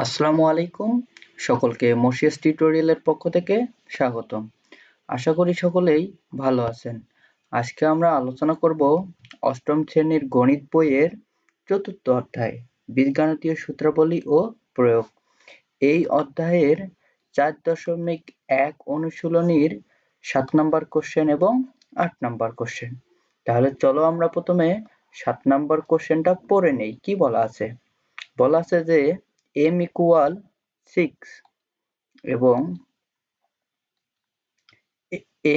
আসসালামু আলাইকুম, সকলকে মসিয়াস টিউটোরিয়ালের পক্ষ থেকে স্বাগতম। আশা করি সকলেই ভালো আছেন। আজকে আমরা আলোচনা করব অষ্টম শ্রেণীর গণিত বইয়ের চতুর্থ অধ্যায় বীজগাণিতীয় সূত্রাবলী ও প্রয়োগ। এই অধ্যায়ের 4.1 অনুশীলনীর 7 নম্বর কোশ্চেন এবং 8 নম্বর কোশ্চেন। তাহলে চলো আমরা প্রথমে 7 নম্বর কোশ্চেনটা পড়ে নেই। কি বলা আছে? বলা আছে যে m equal 6 এবং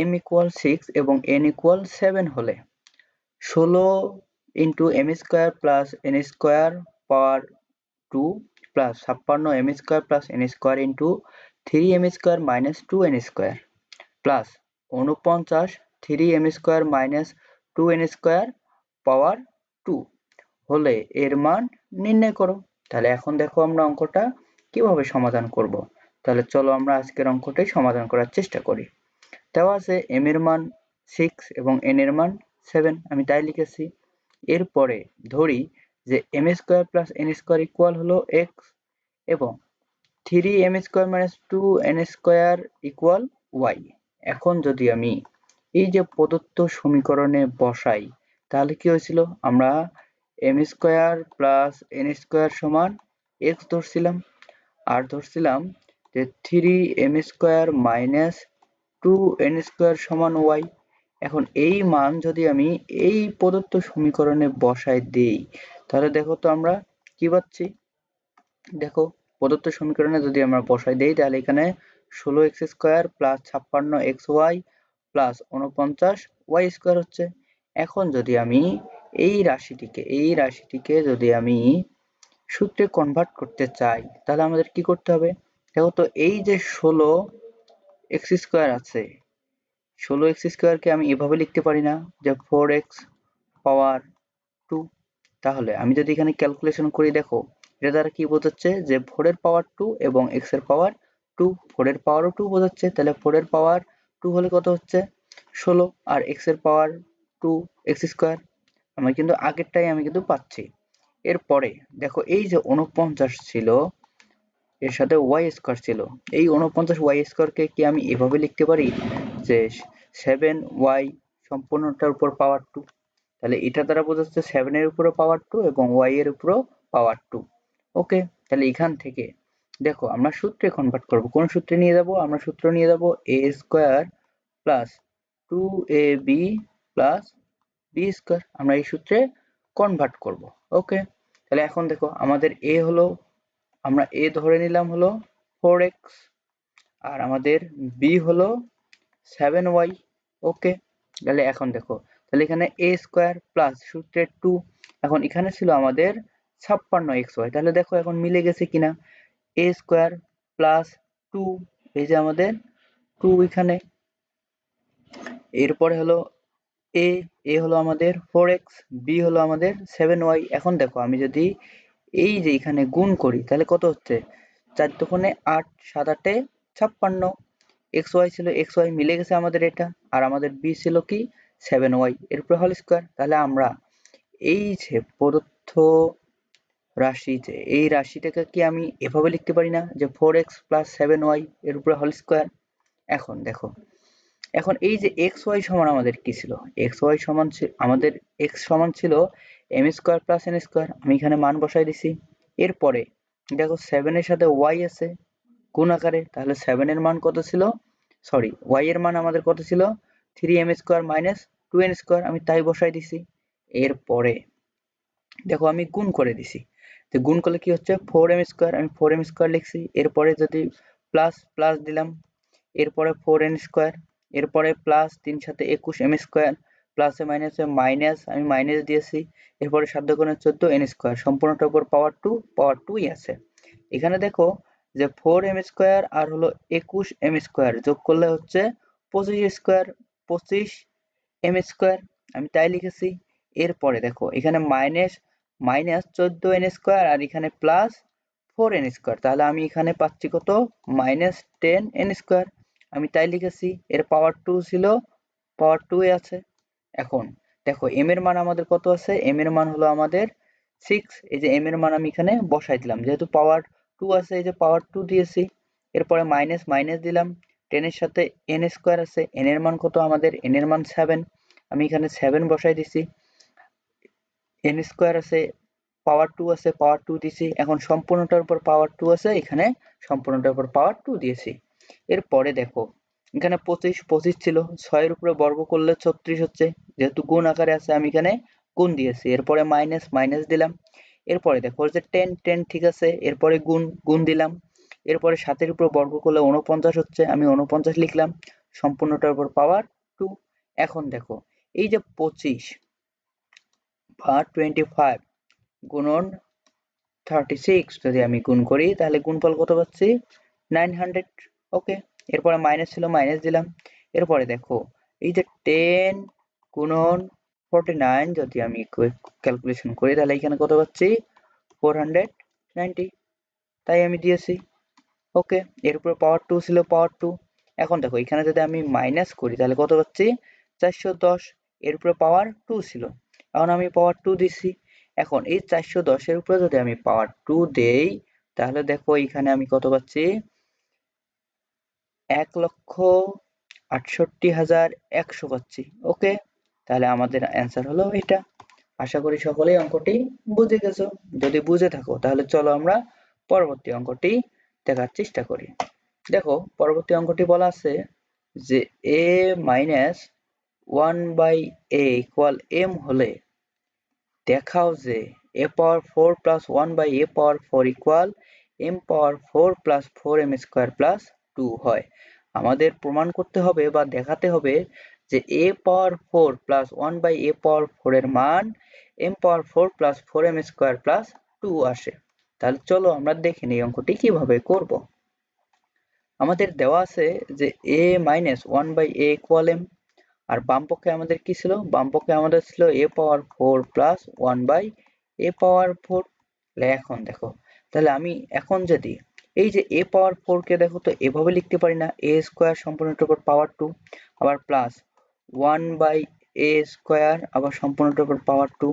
m equal 6 এবং n equal 7 হলে 16 into m square plus n square power 2 plus 56 m square plus n square into 3m square minus 2n square plus 49 3m square minus 2n square power 2 হলে এর মান নির্ণয় করো। তাহলে এখন দেখো আমরা অঙ্কটা কিভাবে সমাধান করব। তাহলে চলো আমরা আজকের অঙ্কটাই সমাধান করার চেষ্টা করি। দেওয়া আছে m এর মান 6 এবং n এর মান 7, আমি তাই লিখেছি। এরপরে ধরি যে m square plus n square equal হলো x এবং 3m square minus 2n square equal y। এখন যদি আমি এই যে প্রদত্ত সমীকরণে বসাই তাহলে কি হয়েছিল, আমরা m square plus n square সমান x ধরছিলাম আর ধরছিলাম যে 3m square minus 2n square সমান y। এখন এই মান যদি আমি এই প্রদত্ত সমীকরণে বসাই দেই তাহলে দেখো তো আমরা কি পাচ্ছি। দেখো প্রদত্ত সমীকরণে যদি আমরা বসাই দেই তাহলে এখানে 16x square plus 56xy plus 49y square হচ্ছে। এখন যদি আমি এই রাশিটিকে যদি আমি সূত্রে কনভার্ট করতে চাই তাহলে আমাদের কি করতে হবে। দেখো তো এই যে 16x স্কয়ার আছে, 16x স্কয়ারকে আমি এভাবে লিখতে পারি না যে 4x পাওয়ার 2। তাহলে আমি যদি এখানে ক্যালকুলেশন করি, দেখো এটা দ্বারা কি বোঝাচ্ছে যে 4 এর পাওয়ার 2 এবং x এর পাওয়ার 2, 4 এর পাওয়ারও 2 বোঝাচ্ছে। তাহলে 4 এর পাওয়ার 2 হলে কত হচ্ছে 16 আর x এর পাওয়ার 2 x স্কয়ার। আমি কিন্তু আগেরটাই আমি কিন্তু পাচ্ছি। এরপরে দেখো এই যে 49 ছিল এর সাথে y স্কয়ার ছিল, এই 49y স্কয়ারকে কি আমি এভাবে লিখতে পারি যে 7y সম্পূর্ণটার উপর পাওয়ার 2। তাহলে এটা দ্বারা বোঝাচ্ছে 7 এর উপরে পাওয়ার 2 এবং y এর উপরেও পাওয়ার 2। ওকে, তাহলে এখান থেকে দেখো আমরা সূত্রে কনভার্ট করব। কোন সূত্রে নিয়ে যাব? আমরা সূত্র নিয়ে যাব a square plus 2ab plus b square. আমরা এই সূত্রে কনভার্ট করব। ওকে, তাহলে এখন দেখো আমাদের a হলো, আমরা a ধরে নিলাম হলো 4x আর আমাদের b হলো 7y। ওকে, তাহলে এখন দেখো তাহলে এখানে a স্কয়ার প্লাস সূত্রের 2, এখন এখানে ছিল আমাদের 56xy। তাহলে দেখো এখন মিলে গেছে কিনা, a স্কয়ার প্লাস 2, এই যে আমাদের 2 এখানে। এরপরে হলো a হলো আমাদের 4x, b হলো আমাদের 7y। এখন দেখো আমি যদি এই যে এখানে গুণ করি তাহলে কত হচ্ছে, 4 দুগুণে 8, 7 8 56। xy ছিল xy মিলে গেছে আমাদের এটা, আর আমাদের b ছিল কি 7y এর উপরে হোল স্কয়ার। তাহলে আমরা এই যে প্রদত্ত রাশি, যে এই রাশিটাকে কি আমি এভাবে লিখতে পারি না যে 4x প্লাস 7y এর উপরে হোল স্কয়ার। এখন দেখো এখন এই যে xy সমান আমাদের কি ছিল, xy সমান আমাদের x সমান ছিল m square plus n square. আমি এখানে মান বসাই দিছি। এরপরে দেখো 7 এর সাথে y আছে গুণ আকারে, তাহলে 7 এর মান কত ছিল, সরি y এর মান আমাদের কত ছিল 3m square minus 2n square, আমি তাই বসাই দিছি। এরপরে দেখো আমি গুণ করে দিছি, তো গুণ করলে কি হচ্ছে 4m স্কয়ার, আমি 4m স্কয়ার লিখছি। এরপরে যদি প্লাস প্লাস দিলাম, এরপরে 4n স্কয়ার, এরপরে প্লাস 3 সাথে 21 m স্কয়ার, প্লাসে মাইনাসে মাইনাস, আমি মাইনাস দিয়েছি। এরপরে 7 দুগুণে 14 n স্কয়ার, সম্পূর্ণটার উপর পাওয়ার 2ই আছে। এখানে দেখো যে 4m স্কয়ার আর হলো 21m স্কয়ার যোগ করলে হচ্ছে 25 স্কয়ার, 25m স্কয়ার, আমি তাই লিখেছি। এরপরে দেখো এখানে মাইনাস মাইনাস 14n স্কয়ার আর এখানে প্লাস 4n স্কয়ার, তাহলে আমি এখানে পাচ্ছি কত মাইনাস 10n স্কয়ার, আমি তাই লিখেছি। এর পাওয়ার 2 ছিল, পাওয়ার 2 এ আছে। এখন দেখো m এর মান আমাদের কত আছে, m এর মান হলো আমাদের 6, এই যে m এর মান আমি এখানে বসাই দিলাম, যেহেতু পাওয়ার টু আছে, এই যে পাওয়ার টু দিয়েছি, এরপরে মাইনাস মাইনাস দিলাম, 10 এর সাথে n স্কোয়ার আছে, n এর মান কত আমাদের, n এর মান 7, আমি এখানে 7 বসাই দিছি, n স্কোয়ার আছে, পাওয়ার টু আছে, পাওয়ার টু দিছি, এখন সম্পূর্ণটার উপর পাওয়ার টু আছে, এখানে সম্পূর্ণটার উপর পাওয়ার টু দিয়েছি। এরপরে দেখো এখানে 25 ছিল, 6 এর উপরে বর্গ করলে 36 হচ্ছে, যেহেতু গুণ আকারে আছে আমি এখানে গুণ দিয়েছি, এরপরে মাইনাস মাইনাস দিলাম, এরপরে দেখো যে 10 10 ঠিক আছে, এরপরে গুণ গুণ দিলাম, এরপরে 7 এর উপর বর্গ করলে 49 হচ্ছে, আমি 49 লিখলাম, সম্পূর্ণটার উপর পাওয়ার টু। এখন দেখো এই যে 25 বা 25 গুণন 36 যদি আমি গুণ করি তাহলে গুণফল কত পাচ্ছি, 900। ওকে, এরপরে মাইনাস ছিল মাইনাস দিলাম, এরপরে দেখো এই যে 10 গুণন 49 যদি আমি ক্যালকুলেশন করি তাহলে এখানে কত পাচ্ছি, 490, তাই আমি দিয়েছি। ওকে, এর উপর পাওয়ার টু ছিল, পাওয়ার টু। এখন দেখো এখানে যদি আমি মাইনাস করি তাহলে কত পাচ্ছি, 410, এর উপরে পাওয়ার টু ছিল, এখন আমি পাওয়ার টু দিছি। এখন এই 410 এর উপরে যদি আমি পাওয়ার টু দেই তাহলে দেখো এখানে আমি কত পাচ্ছি, 1,68,100 পাচ্ছি। ওকে, তাহলে আমাদের অ্যান্সার হলো এটা। আশা করি সকলেই অঙ্কটি বুঝে গেছো, যদি বুঝে থাকো তাহলে চলো আমরা পরবর্তী অঙ্কটি দেখার চেষ্টা করি। দেখো পরবর্তী অঙ্কটি বলা আছে যে a minus 1/a equal m হলে দেখাও যে a power 4 plus 1/a power 4 equal m power 4 plus 4m square plus 2 হয়। আমাদের প্রমাণ করতে হবে বা দেখাতে হবে যে a পাওয়ার 4 প্লাস 1/a পাওয়ার 4 এর মান m power 4 plus 4m square plus 2 আসে। তাহলে চলো আমরা দেখে নিই অঙ্কটি কিভাবে করব। আমাদের দেওয়া আছে যে a minus 1/a equal m, আর বাম পক্ষে আমাদের কি ছিল, বাম পক্ষে আমাদের ছিল a পাওয়ার 4 প্লাস 1/a পাওয়ার 4। এখন দেখো তাহলে আমি এখন যদি এই যে a পাওয়ার 4 কে দেখো তো এভাবে লিখতে পারি না, a স্কোয়ার সম্পূর্ণটার উপর পাওয়ার 2 আবার প্লাস 1/a স্কোয়ার আবার সম্পূর্ণটার উপর পাওয়ার 2,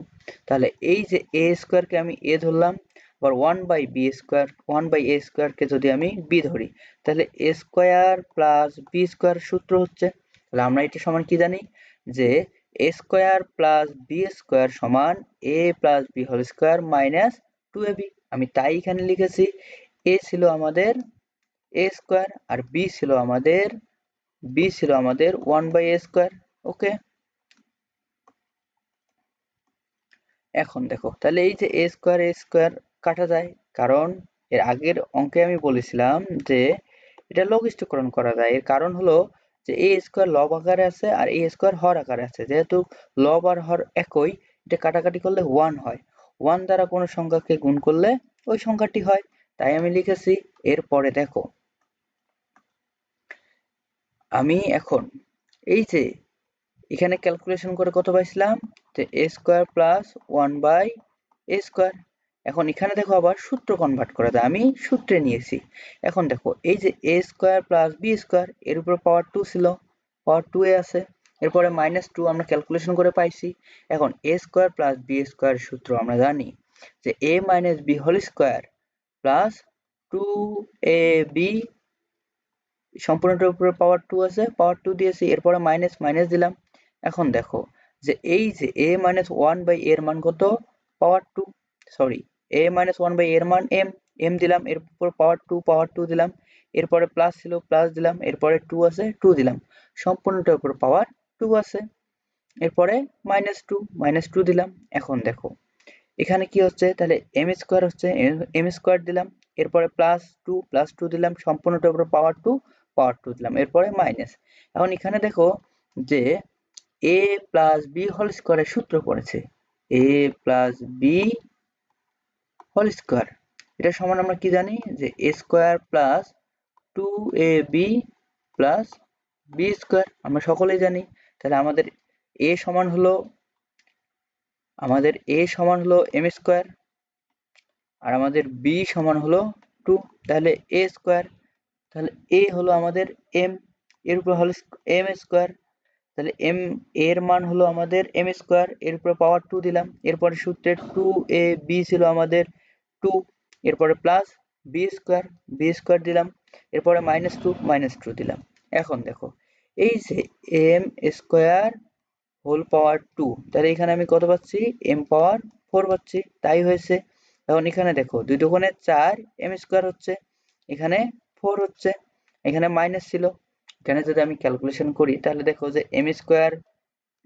তাহলে এই যে a স্কোয়ার কে আমি a ধরলাম, আবার 1/b স্কোয়ার 1/a স্কোয়ার কে যদি আমি b ধরি তাহলে a square plus b square সূত্র হচ্ছে, তাহলে আমরা এটা সমান কি জানি যে a square plus b square সমান a plus b whole square minus 2ab। আমি তাই এখানে লিখেছি a ছিল আমাদের a স্কোয়ার আর b ছিল আমাদের 1/a স্কোয়ার। ওকে, এখন দেখো তাহলে এই যে a স্কোয়ার কাটা যায়, কারণ এর আগের অঙ্কে আমি বলেছিলাম যে এটা লঘিষ্ঠকরণ করা যায়। এর কারণ হলো যে a স্কোয়ার লব আকারে আছে আর a স্কোয়ার হর আকারে আছে, যেহেতু লব আর হর একই, এটা কাটাকাটি করলে 1 হয়, 1 দ্বারা কোনো সংখ্যাকে গুণ করলে ওই সংখ্যাটি হয়, তাই আমি লিখেছি। এরপরে দেখো আমি এখন এই যে এখানে ক্যালকুলেশন করে কত পাইছিলাম যে a square plus 1/a square. এখন এখানে দেখো আবার সূত্র কনভার্ট করা যায়, আমি সূত্রে নিয়েছি। এখন দেখো এই যে a square plus b square, এর উপর পাওয়ার 2 ছিল, পাওয়ার 2a আছে, এরপরে মাইনাস 2 আমরা ক্যালকুলেশন করে পাইছি। এখন a square plus b square সূত্র আমরা জানি যে a minus b whole square plus 2ab, সম্পূর্ণটার উপরে পাওয়ার 2 আছে, পাওয়ার 2 দিয়েছি, এরপরে মাইনাস মাইনাস দিলাম। এখন দেখো যে এই যে a মাইনাস 1/a এর মান কত, পাওয়ার 2, সরি a মাইনাস 1/a এর মান m দিলাম, এর উপর পাওয়ার 2 দিলাম, এরপরে প্লাস ছিল প্লাস দিলাম, এরপরে 2 আছে 2 দিলাম, সম্পূর্ণটার উপর পাওয়ার 2 আছে, এরপরে মাইনাস 2 দিলাম। এখন দেখো এখানে কি হচ্ছে, তাহলে m স্কোয়ার হচ্ছে, m স্কোয়ার দিলাম, এরপরে প্লাস 2 দিলাম, সম্পূর্ণটার উপর পাওয়ার 2 দিলাম, এরপরে মাইনাস। এখন এখানে দেখো যে a প্লাস b হোল স্কোয়ারের সূত্র পড়েছে, a plus b whole square, এটা সমান আমরা কি জানি যে a square plus 2ab plus b square, আমরা সকলেই জানি। তাহলে আমাদের a সমান হলো m স্কোয়ার আর আমাদের b সমান হলো 2, তাহলে a স্কোয়ার, তাহলে a হলো আমাদের m, এর উপর হলো m স্কোয়ার, তাহলে m এর মান হলো আমাদের m স্কোয়ার, এর উপর পাওয়ার 2 দিলাম, এরপরে সূত্রে 2ab ছিল আমাদের 2, এরপরে প্লাস বি স্কোয়ার দিলাম, এরপরে -2 দিলাম। এখন দেখো এই যে m স্কোয়ার হোল পাওয়ার 2, তাহলে এখানে আমি কত পাচ্ছি, m পাওয়ার 4 পাচ্ছি, তাই হয়েছে। এখন এখানে দেখো 2 দুগুণে 4 m স্কোয়ার হচ্ছে, এখানে 4 হচ্ছে, এখানে মাইনাস ছিল, এখানে যদি আমি ক্যালকুলেশন করি তাহলে দেখো যে m স্কোয়ার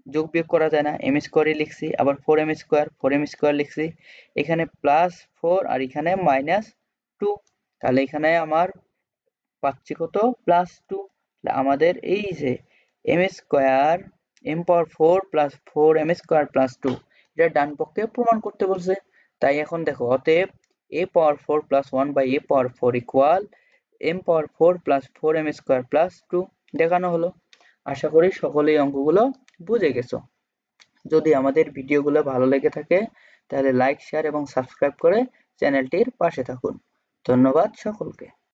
যোগ বিয়োগ করা যায় না, m স্কোয়ারই লিখছি, আবার 4m স্কোয়ার লিখছি, এখানে +4 আর এখানে -2, তাহলে এখানে আমার পাচ্ছি কত, +2। আমাদের এই যে m square m power 4 plus 4m square plus 2, এটা ডান পক্ষে প্রমাণ করতে বলছে। তাই এখন দেখো অতএব a power 4 plus 1 by a power 4 equal m power 4 plus 4m square plus 2 দেখানো হলো। আশা করি সকলেই অঙ্কগুলো বুঝে গেছো। যদি আমাদের ভিডিওগুলো ভালো লেগে থাকে তাহলে লাইক, শেয়ার এবং সাবস্ক্রাইব করে চ্যানেলটির পাশে থাকুন। ধন্যবাদ সকলকে।